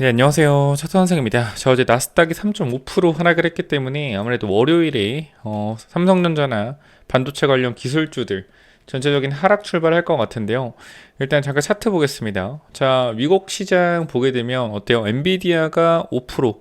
네, 안녕하세요. 차선생입니다. 저 어제 나스닥이 3.5% 하락을 했기 때문에 아무래도 월요일에 삼성전자나 반도체 관련 기술주들 전체적인 하락 출발할 것 같은데요. 일단 잠깐 차트 보겠습니다. 자, 미국 시장 보게 되면 어때요? 엔비디아가 5%,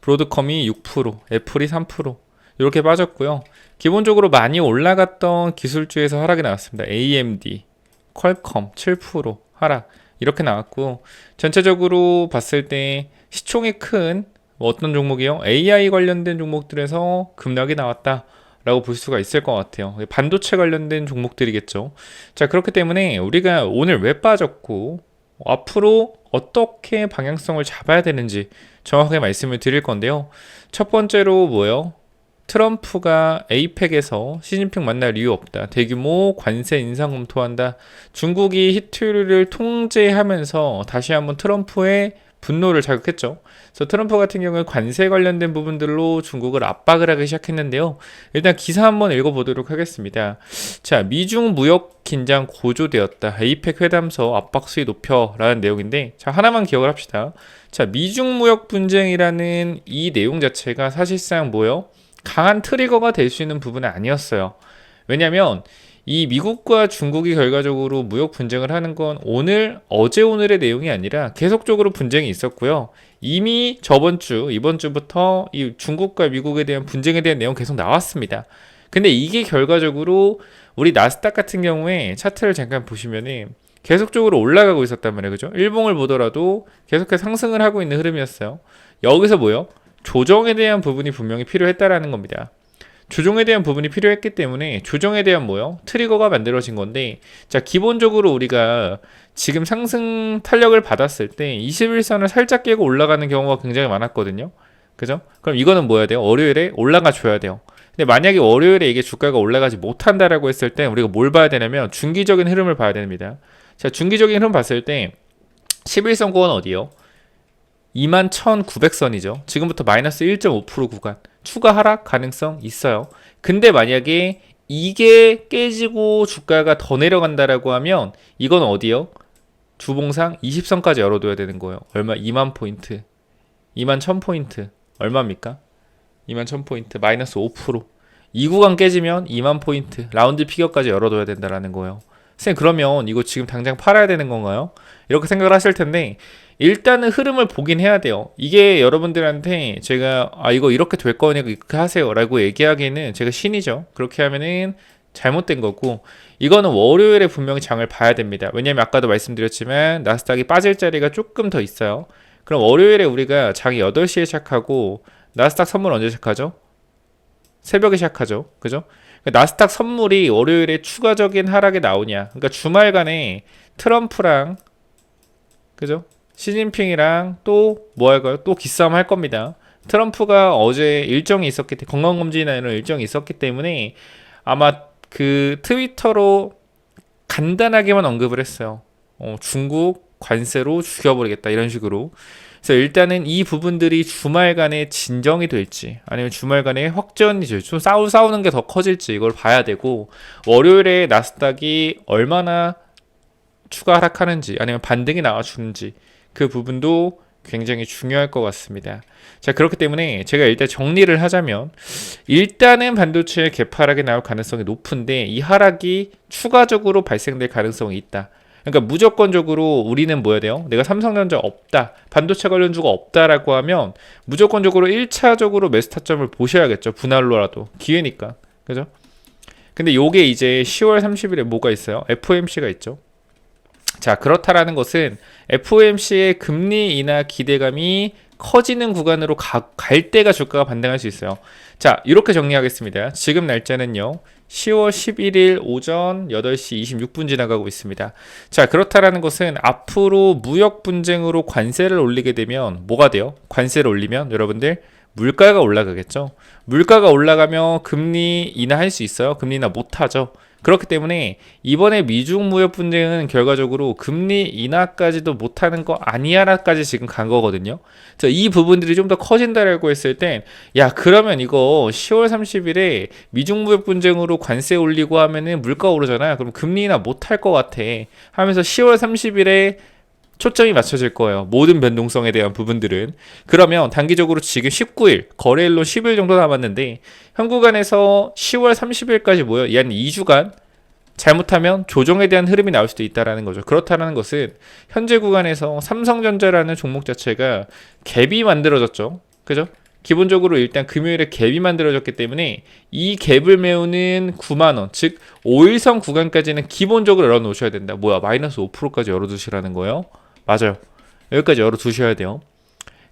브로드컴이 6%, 애플이 3% 이렇게 빠졌고요. 기본적으로 많이 올라갔던 기술주에서 하락이 나왔습니다. AMD, 퀄컴 7% 하락 이렇게 나왔고, 전체적으로 봤을 때 시총이 큰 어떤 종목이요? AI 관련된 종목들에서 급락이 나왔다 라고 볼 수가 있을 것 같아요. 반도체 관련된 종목들이겠죠. 자, 그렇기 때문에 우리가 오늘 왜 빠졌고 앞으로 어떻게 방향성을 잡아야 되는지 정확하게 말씀을 드릴 건데요. 첫 번째로 뭐예요? 트럼프가 에이펙에서 시진핑 만날 이유 없다. 대규모 관세 인상 검토한다. 중국이 히트류를 통제하면서 다시 한번 트럼프의 분노를 자극했죠. 그래서 트럼프 같은 경우에 관세 관련된 부분들로 중국을 압박을 하기 시작했는데요. 일단 기사 한번 읽어보도록 하겠습니다. 자, 미중 무역 긴장 고조되었다. 에이펙 회담서 압박 수위 높여라는 내용인데, 자, 하나만 기억을 합시다. 자, 미중 무역 분쟁이라는 이 내용 자체가 사실상 뭐예요? 강한 트리거가 될 수 있는 부분은 아니었어요. 왜냐하면 이 미국과 중국이 결과적으로 무역 분쟁을 하는 건 어제 오늘의 내용이 아니라 계속적으로 분쟁이 있었고요. 이미 저번 주, 이번 주부터 이 중국과 미국에 대한 분쟁에 대한 내용 계속 나왔습니다. 근데 이게 결과적으로 우리 나스닥 같은 경우에 차트를 잠깐 보시면은 계속적으로 올라가고 있었단 말이에요. 그죠? 일봉을 보더라도 계속해서 상승을 하고 있는 흐름이었어요. 여기서 뭐요? 조정에 대한 부분이 분명히 필요했다라는 겁니다. 조정에 대한 부분이 필요했기 때문에 조정에 대한 뭐요? 트리거가 만들어진 건데, 자, 기본적으로 우리가 지금 상승 탄력을 받았을 때 21선을 살짝 깨고 올라가는 경우가 굉장히 많았거든요. 그죠? 그럼 이거는 뭐 해야 돼요? 월요일에 올라가 줘야 돼요. 근데 만약에 월요일에 이게 주가가 올라가지 못한다라고 했을 때 우리가 뭘 봐야 되냐면 중기적인 흐름을 봐야 됩니다. 자, 중기적인 흐름 봤을 때 11선권은 어디요? 21,900선이죠. 지금부터 마이너스 1.5% 구간. 추가 하락 가능성 있어요. 근데 만약에 이게 깨지고 주가가 더 내려간다라고 하면 이건 어디요? 주봉상 20선까지 열어둬야 되는 거예요. 얼마? 2만 포인트. 2만 1000포인트. 얼마입니까? 2만 1000포인트. 마이너스 5%. 이 구간 깨지면 2만 포인트. 라운드 피겨까지 열어둬야 된다라는 거예요. 선생님, 그러면 이거 지금 당장 팔아야 되는 건가요? 이렇게 생각을 하실 텐데, 일단은 흐름을 보긴 해야 돼요. 이게 여러분들한테 제가 이거 이렇게 될 거니까 이렇게 하세요 라고 얘기하기에는 제가 신이죠. 그렇게 하면은 잘못된 거고, 이거는 월요일에 분명히 장을 봐야 됩니다. 왜냐면 아까도 말씀드렸지만 나스닥이 빠질 자리가 조금 더 있어요. 그럼 월요일에 우리가 장이 8시에 시작하고 나스닥 선물 언제 시작하죠? 새벽에 시작하죠. 그죠? 나스닥 선물이 월요일에 추가적인 하락이 나오냐. 그러니까 주말간에 트럼프랑, 그죠? 시진핑이랑 또 뭐 할까요? 또 기싸움 할 겁니다. 트럼프가 어제 일정이 있었기 때문에, 건강검진이나 이런 일정이 있었기 때문에 아마 그 트위터로 간단하게만 언급을 했어요. 중국 관세로 죽여버리겠다 이런 식으로. 그래서 일단은 이 부분들이 주말간에 진정이 될지 아니면 주말간에 확전이 될지 좀 싸우는 게 더 커질지 이걸 봐야 되고, 월요일에 나스닥이 얼마나 추가 하락하는지 아니면 반등이 나와주는지 그 부분도 굉장히 중요할 것 같습니다. 자, 그렇기 때문에 제가 일단 정리를 하자면 일단은 반도체 개파락이 나올 가능성이 높은데 이 하락이 추가적으로 발생될 가능성이 있다. 그러니까 무조건적으로 우리는 뭐야 돼요? 내가 삼성전자 없다, 반도체 관련주가 없다라고 하면 무조건적으로 1차적으로 매수 타점을 보셔야겠죠. 분할로라도 기회니까. 그죠? 근데 요게 이제 10월 30일에 뭐가 있어요? FOMC가 있죠. 자, 그렇다라는 것은 FOMC의 금리 인하 기대감이 커지는 구간으로 갈 때가 주가가 반등할 수 있어요. 자, 이렇게 정리하겠습니다. 지금 날짜는요, 10월 11일 오전 8시 26분 지나가고 있습니다. 자, 그렇다라는 것은 앞으로 무역 분쟁으로 관세를 올리게 되면 뭐가 돼요? 관세를 올리면 여러분들 물가가 올라가겠죠. 물가가 올라가면 금리 인하할 수 있어요? 금리 인하 못하죠. 그렇기 때문에 이번에 미중 무역 분쟁은 결과적으로 금리 인하까지도 못하는 거 아니야라까지 지금 간 거거든요. 그래서 이 부분들이 좀 더 커진다라고 했을 땐, 야, 그러면 이거 10월 30일에 미중 무역 분쟁으로 관세 올리고 하면은 물가 오르잖아요. 그럼 금리 인하 못할 것 같아 하면서 10월 30일에 초점이 맞춰질 거예요. 모든 변동성에 대한 부분들은. 그러면 단기적으로 지금 19일, 거래일로 10일 정도 남았는데 현 구간에서 10월 30일까지 모여 약 2주간 잘못하면 조정에 대한 흐름이 나올 수도 있다라는 거죠. 그렇다는 것은 현재 구간에서 삼성전자라는 종목 자체가 갭이 만들어졌죠. 그죠? 기본적으로 일단 금요일에 갭이 만들어졌기 때문에 이 갭을 메우는 9만원, 즉 5일선 구간까지는 기본적으로 열어놓으셔야 된다. 뭐야, 마이너스 5%까지 열어두시라는 거예요? 맞아요. 여기까지 열어두셔야 돼요.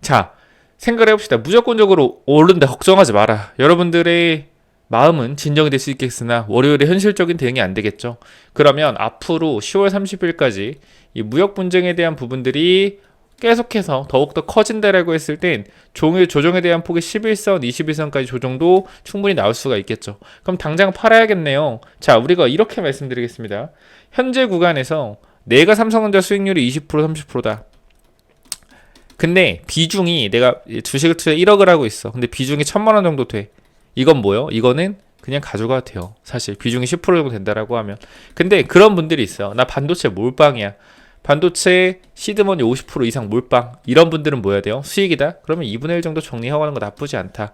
자, 생각을 해봅시다. 무조건적으로 오른다 걱정하지 마라. 여러분들의 마음은 진정이 될 수 있겠으나 월요일에 현실적인 대응이 안 되겠죠. 그러면 앞으로 10월 30일까지 이 무역 분쟁에 대한 부분들이 계속해서 더욱더 커진다라고 했을 땐 종일 조정에 대한 폭이 11선, 21선까지 조정도 충분히 나올 수가 있겠죠. 그럼 당장 팔아야겠네요. 자, 우리가 이렇게 말씀드리겠습니다. 현재 구간에서 내가 삼성전자 수익률이 20% 30%다. 근데 비중이 내가 주식을 투자 1억을 하고 있어. 근데 비중이 1,000만 원 정도 돼. 이건 뭐요? 이거는 그냥 가져가도 돼요. 사실 비중이 10% 정도 된다라고 하면. 근데 그런 분들이 있어요. 나 반도체 몰빵이야. 반도체 시드머니 50% 이상 몰빵. 이런 분들은 뭐 해야 돼요? 수익이다? 그러면 2분의 1 정도 정리하고 하는 거 나쁘지 않다.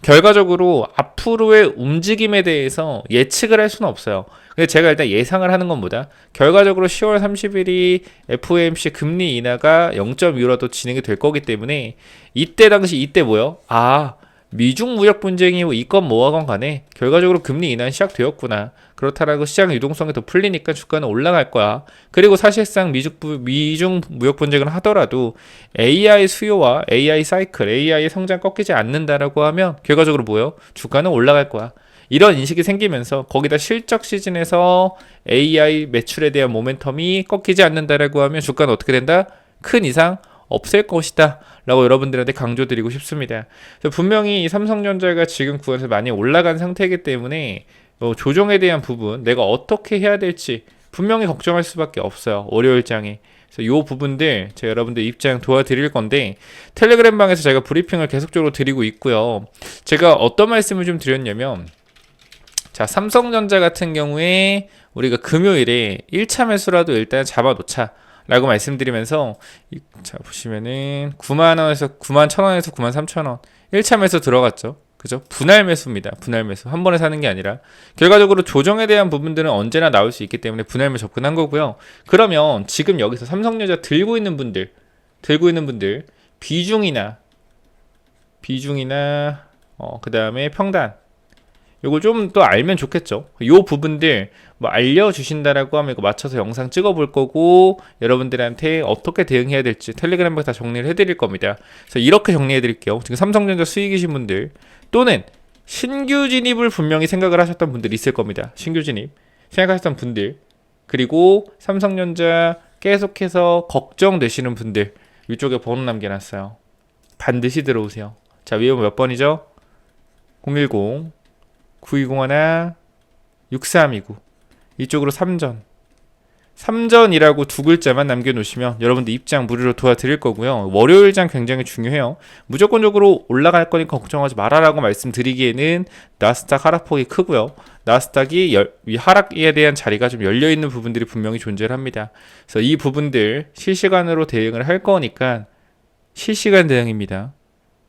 결과적으로 앞으로의 움직임에 대해서 예측을 할 수는 없어요. 근데 제가 일단 예상을 하는 건 뭐다? 결과적으로 10월 30일이 FOMC 금리 인하가 0.25라도 진행이 될 거기 때문에 이때 당시 이때 뭐요? 아, 미중 무역 분쟁이 있건 뭐하건 간에 결과적으로 금리 인하는 시작되었구나. 그렇다라고 시장 유동성이 더 풀리니까 주가는 올라갈 거야. 그리고 사실상 미중 무역 분쟁을 하더라도 AI 수요와 AI 사이클, AI의 성장 꺾이지 않는다라고 하면 결과적으로 뭐요? 주가는 올라갈 거야. 이런 인식이 생기면서 거기다 실적 시즌에서 AI 매출에 대한 모멘텀이 꺾이지 않는다라고 하면 주가는 어떻게 된다? 큰 이상 없을 것이다 라고 여러분들한테 강조드리고 싶습니다. 분명히 삼성전자가 지금 구간에서 많이 올라간 상태이기 때문에 조정에 대한 부분 내가 어떻게 해야 될지 분명히 걱정할 수밖에 없어요. 월요일장에. 그래서 이 부분들 제가 여러분들 입장 도와드릴 건데 텔레그램 방에서 제가 브리핑을 계속적으로 드리고 있고요. 제가 어떤 말씀을 좀 드렸냐면 자, 삼성전자 같은 경우에 우리가 금요일에 1차 매수라도 일단 잡아놓자 라고 말씀드리면서 자 보시면은 9만원에서 91,000원에서 93,000원 1차 매수 들어갔죠. 그죠? 분할 매수입니다. 분할 매수. 한 번에 사는 게 아니라 결과적으로 조정에 대한 부분들은 언제나 나올 수 있기 때문에 분할 매수 접근한 거고요. 그러면 지금 여기서 삼성전자 들고 있는 분들 비중이나 그 다음에 평단 요걸 좀 더 알면 좋겠죠. 요 부분들 뭐 알려주신다라고 하면 이거 맞춰서 영상 찍어볼 거고 여러분들한테 어떻게 대응해야 될지 텔레그램에 다 정리를 해드릴 겁니다. 그래서 이렇게 정리해드릴게요. 지금 삼성전자 수익이신 분들 또는 신규 진입을 분명히 생각을 하셨던 분들이 있을 겁니다. 신규 진입 생각하셨던 분들 그리고 삼성전자 계속해서 걱정되시는 분들 위쪽에 번호 남겨놨어요. 반드시 들어오세요. 자, 위에 몇 번이죠? 010 9201 6329 이쪽으로 3전이라고 두 글자만 남겨놓으시면 여러분들 입장 무료로 도와드릴 거고요. 월요일장 굉장히 중요해요. 무조건적으로 올라갈 거니까 걱정하지 마라라고 말씀드리기에는 나스닥 하락폭이 크고요. 나스닥이 이 하락에 대한 자리가 좀 열려있는 부분들이 분명히 존재를 합니다. 그래서 이 부분들 실시간으로 대응을 할 거니까 실시간 대응입니다.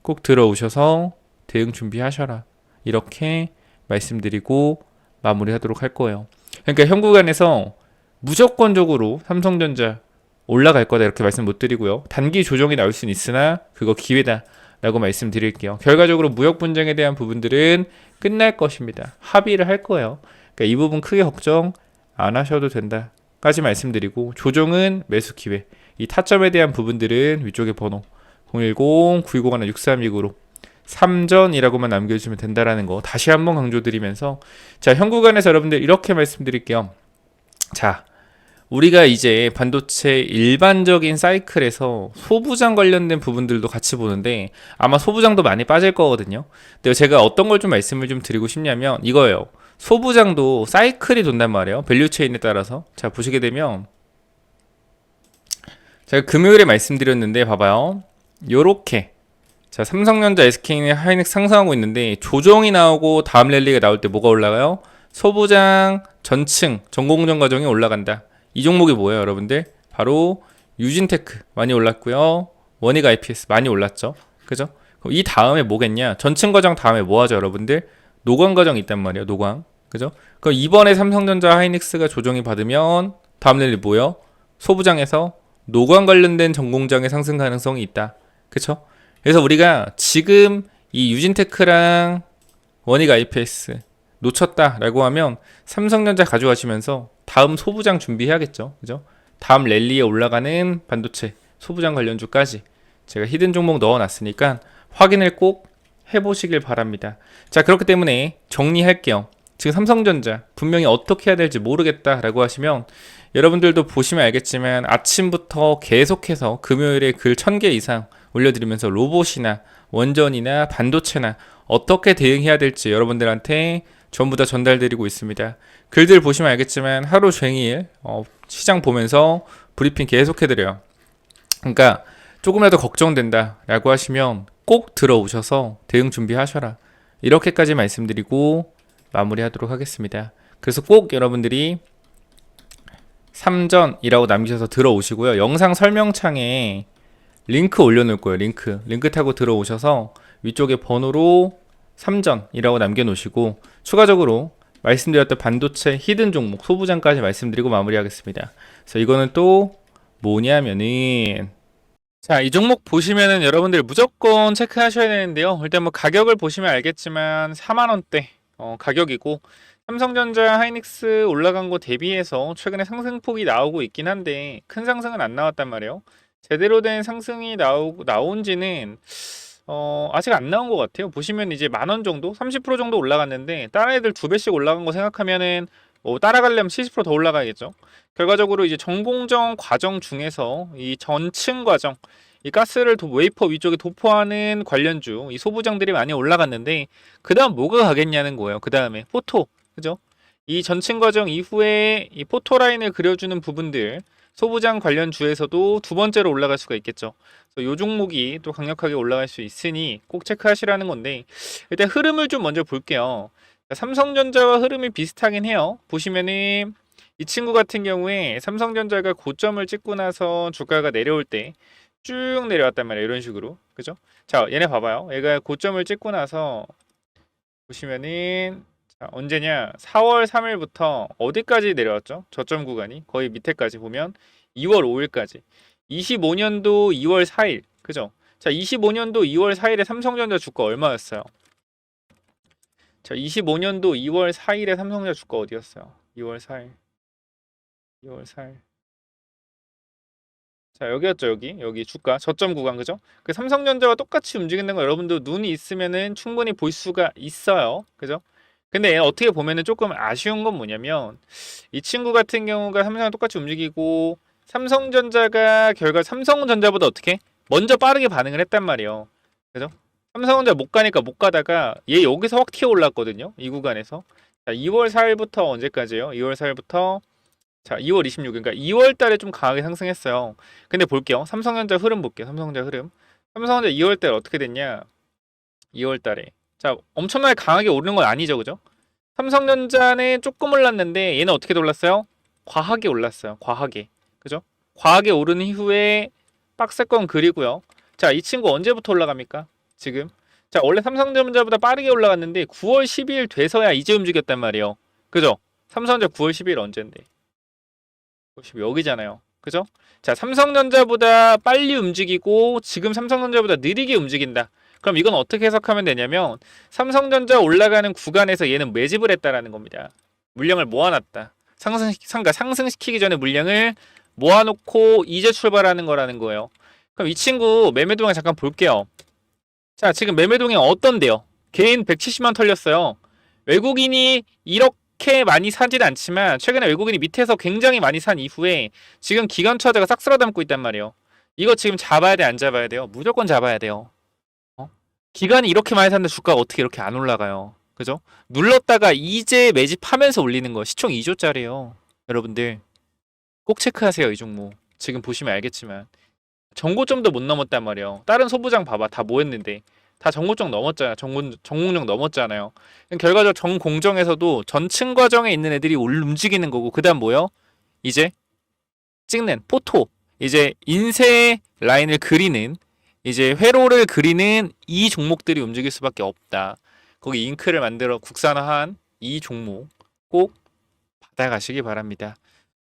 꼭 들어오셔서 대응 준비하셔라. 이렇게 말씀드리고 마무리하도록 할 거예요. 그러니까 현 구간에서 무조건적으로 삼성전자 올라갈 거다 이렇게 말씀 못 드리고요. 단기 조정이 나올 수는 있으나 그거 기회다 라고 말씀드릴게요. 결과적으로 무역 분쟁에 대한 부분들은 끝날 것입니다. 합의를 할 거예요. 그러니까 이 부분 크게 걱정 안 하셔도 된다 까지 말씀드리고 조정은 매수 기회 이 타점에 대한 부분들은 위쪽에 번호 010-9201-6329로 3전이라고만 남겨주시면 된다라는 거 다시 한번 강조드리면서 자, 현 구간에서 여러분들 이렇게 말씀드릴게요. 자, 우리가 이제 반도체 일반적인 사이클에서 소부장 관련된 부분들도 같이 보는데 아마 소부장도 많이 빠질 거거든요. 근데 제가 어떤 걸 좀 말씀을 좀 드리고 싶냐면 이거예요. 소부장도 사이클이 돈단 말이에요. 밸류체인에 따라서. 자, 보시게 되면 제가 금요일에 말씀드렸는데 봐봐요. 요렇게 자, 삼성전자, SK 하이닉스 상승하고 있는데 조정이 나오고 다음 랠리가 나올 때 뭐가 올라가요? 소부장 전층 전공정 과정이 올라간다. 이 종목이 뭐예요, 여러분들? 바로 유진테크 많이 올랐고요. 원익 IPS 많이 올랐죠. 그죠? 그럼 이 다음에 뭐겠냐? 전층 과정 다음에 뭐 하죠, 여러분들? 노광 과정이 있단 말이에요. 노광. 그죠? 그럼 이번에 삼성전자 하이닉스가 조정이 받으면 다음 랠리 뭐요? 소부장에서 노광 관련된 전공장의 상승 가능성이 있다. 그쵸? 그래서 우리가 지금 이 유진테크랑 원익 IPS 놓쳤다라고 하면 삼성전자 가져가시면서 다음 소부장 준비해야겠죠. 그죠? 다음 랠리에 올라가는 반도체 소부장 관련주까지 제가 히든 종목 넣어놨으니까 확인을 꼭 해보시길 바랍니다. 자, 그렇기 때문에 정리할게요. 지금 삼성전자 분명히 어떻게 해야 될지 모르겠다라고 하시면 여러분들도 보시면 알겠지만 아침부터 계속해서 금요일에 글 1000개 이상 올려드리면서 로봇이나 원전이나 반도체나 어떻게 대응해야 될지 여러분들한테 전부 다 전달드리고 있습니다. 글들 보시면 알겠지만 하루 종일 시장 보면서 브리핑 계속 해드려요. 그러니까 조금이라도 걱정된다 라고 하시면 꼭 들어오셔서 대응 준비하셔라. 이렇게까지 말씀드리고 마무리하도록 하겠습니다. 그래서 꼭 여러분들이 삼전이라고 남기셔서 들어오시고요. 영상 설명창에 링크 올려놓을 거예요. 링크 타고 들어오셔서 위쪽에 번호로 삼전이라고 남겨놓으시고 추가적으로 말씀드렸던 반도체 히든 종목 소부장까지 말씀드리고 마무리하겠습니다. 그래서 이거는 또 뭐냐면은 자, 이 종목 보시면은 여러분들 무조건 체크하셔야 되는데요. 일단 뭐 가격을 보시면 알겠지만 4만원대 가격이고 삼성전자 하이닉스 올라간 거 대비해서 최근에 상승폭이 나오고 있긴 한데 큰 상승은 안 나왔단 말이에요. 제대로 된 상승이 나온지는 아직 안 나온 것 같아요. 보시면 이제 10,000원 정도, 30% 정도 올라갔는데 다른 애들 2배씩 올라간 거 생각하면은 따라가려면 70%더 올라가야겠죠. 결과적으로 이제 전공정 과정 중에서 이 전층 과정, 이 가스를 웨이퍼 위쪽에 도포하는 관련주, 이 소부장들이 많이 올라갔는데 그 다음 뭐가 가겠냐는 거예요. 그 다음에 포토, 그죠? 이 전층 과정 이후에 이 포토 라인을 그려주는 부분들, 소부장 관련주에서도 두 번째로 올라갈 수가 있겠죠. 그래서 이 종목이 또 강력하게 올라갈 수 있으니 꼭 체크하시라는 건데 일단 흐름을 좀 먼저 볼게요. 삼성전자와 흐름이 비슷하긴 해요. 보시면은 이 친구 같은 경우에 삼성전자가 고점을 찍고 나서 주가가 내려올 때 쭉 내려왔단 말이에요. 이런 식으로. 그죠? 자, 얘네 봐봐요. 얘가 고점을 찍고 나서 보시면은 자, 언제냐? 4월 3일부터 어디까지 내려왔죠? 저점 구간이 거의 밑에까지 보면 2월 5일까지. 25년도 2월 4일. 그죠? 자, 25년도 2월 4일에 삼성전자 주가 얼마였어요? 자, 25년도 2월 4일에 삼성전자 주가 어디였어요? 2월 4일. 2월 4일. 자, 여기였죠, 여기 주가 저점 구간. 그죠? 그 삼성전자와 똑같이 움직이는 거 여러분도 눈이 있으면은 충분히 볼 수가 있어요. 그죠? 근데 어떻게 보면은 조금 아쉬운 건 뭐냐면 이 친구 같은 경우가 삼성과 똑같이 움직이고 삼성전자가 결과 삼성전자보다 어떻게 먼저 빠르게 반응을 했단 말이에요. 그죠? 삼성전자 못 가니까 못 가다가 얘 여기서 확 튀어 올랐거든요. 이 구간에서. 자, 2월 4일부터 언제까지요? 2월 4일부터 자, 2월 26일, 그러니까 2월 달에 좀 강하게 상승했어요. 근데 볼게요. 삼성전자 흐름 볼게요. 삼성전자 흐름. 삼성전자 2월 달에 어떻게 됐냐? 2월 달에. 자, 엄청나게 강하게 오르는 건 아니죠. 그죠? 삼성전자는 조금 올랐는데 얘는 어떻게 올랐어요? 과하게 올랐어요. 과하게. 그죠? 과하게 오른 이후에 박스권 그리고요. 자, 이 친구 언제부터 올라갑니까? 지금. 자, 원래 삼성전자보다 빠르게 올라갔는데 9월 12일 돼서야 이제 움직였단 말이에요. 그죠? 삼성전자 9월 12일 언젠데? 여기잖아요. 그죠? 자, 삼성전자보다 빨리 움직이고 지금 삼성전자보다 느리게 움직인다. 그럼 이건 어떻게 해석하면 되냐면 삼성전자 올라가는 구간에서 얘는 매집을 했다라는 겁니다. 물량을 모아놨다. 상승시키기 전에 물량을 모아놓고 이제 출발하는 거라는 거예요. 그럼 이 친구 매매동향 잠깐 볼게요. 자, 지금 매매동향 어떤데요? 개인 170만 털렸어요. 외국인이 이렇게 많이 사진 않지만 최근에 외국인이 밑에서 굉장히 많이 산 이후에 지금 기관차들가 싹 쓸어담고 있단 말이에요. 이거 지금 잡아야 돼, 안 잡아야 돼요? 무조건 잡아야 돼요. 기간이 이렇게 많이 샀는데 주가가 어떻게 이렇게 안 올라가요? 그죠? 눌렀다가 이제 매집하면서 올리는 거 시총 2조짜리예요. 여러분들 꼭 체크하세요. 이 종목 지금 보시면 알겠지만 정고점도 못 넘었단 말이에요. 다른 소부장 봐봐. 다 뭐 했는데 다 정고점 넘었잖아요. 정공정 넘었잖아요. 결과적으로 정공정에서도 전층 과정에 있는 애들이 움직이는 거고 그 다음 뭐요? 이제 찍는 포토 이제 인쇄 라인을 그리는 이제 회로를 그리는 이 종목들이 움직일 수밖에 없다. 거기 잉크를 만들어 국산화한 이 종목 꼭 받아가시기 바랍니다.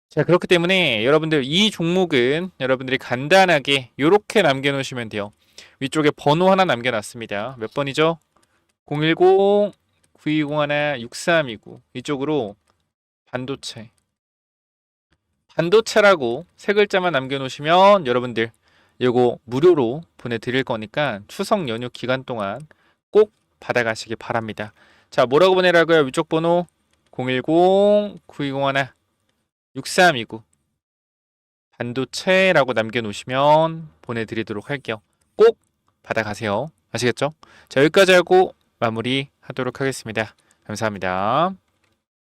자, 그렇기 때문에 여러분들 이 종목은 여러분들이 간단하게 이렇게 남겨놓으시면 돼요. 위쪽에 번호 하나 남겨놨습니다. 몇 번이죠? 010-9201-6329 이쪽으로 반도체라고 세 글자만 남겨놓으시면 여러분들 이거 무료로 보내드릴 거니까 추석 연휴 기간 동안 꼭 받아가시기 바랍니다. 자, 뭐라고 보내라고요? 위쪽 번호 010-9201-6329 반도체라고 남겨놓으시면 보내드리도록 할게요. 꼭 받아가세요. 아시겠죠? 자, 여기까지 하고 마무리 하도록 하겠습니다. 감사합니다.